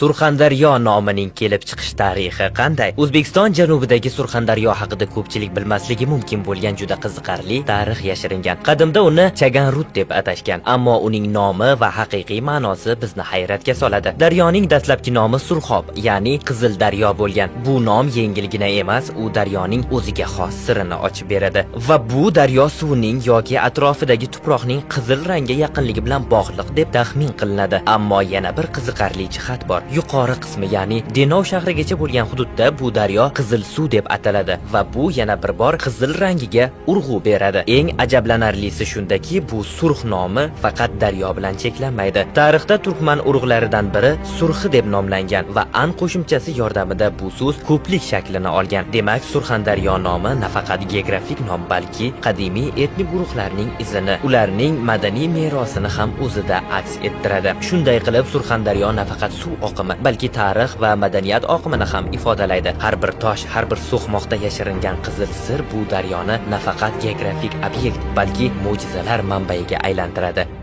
Surxondaryo nomining kelib chiqish tarixi qanday? O'zbekiston janubidagi Surxondaryo haqida ko'pchilik bilmasligi mumkin bo'lgan juda qiziqarli tarix yashiringan. Qadimda uni Chaganrut deb atashgan, ammo uning nomi va haqiqiy ma'nosi bizni hayratga soladi. Daryoning dastlabki nomi Surxob, ya'ni Qizil daryo bo'lgan. Bu nom yengilgina emas, u daryoning o'ziga xos sirini ochib beradi va bu daryo suvining yoki atrofidagi tuproqning qizil rangga yaqinligi bilan bog'liq deb taxmin qilinadi. Ammo yana bir qiziqarli jihat bor. Yuqori qismi, ya'ni Denov shahrigacha bo'lgan hududda bu daryo Qizil suv deb ataladi va bu yana bir bor qizil rangiga urg'u beradi. Eng ajablanarlisi shundaki, bu Surx nomi faqat daryo bilan cheklanmaydi. Tarixda turkman urug'laridan biri Surxi deb nomlangan va an qo'shimchasi yordamida bu so'z ko'plik shaklini olgan. Demak, Surxondaryo nomi nafaqat geografik nom, balki qadimiy etnik guruhlarning izini, ularning madaniy merosini ham o'zida aks ettiradi. Shunday qilib, Surxondaryo nafaqat suv oqimi, balki tarix va madaniyat oqimini ham ifodalaydi. Har bir tosh, har bir so'qmoqda yashiringan qizil sir bu daryoni nafaqat geografik obyekt, balki mo'jizalar manbaiga aylantiradi.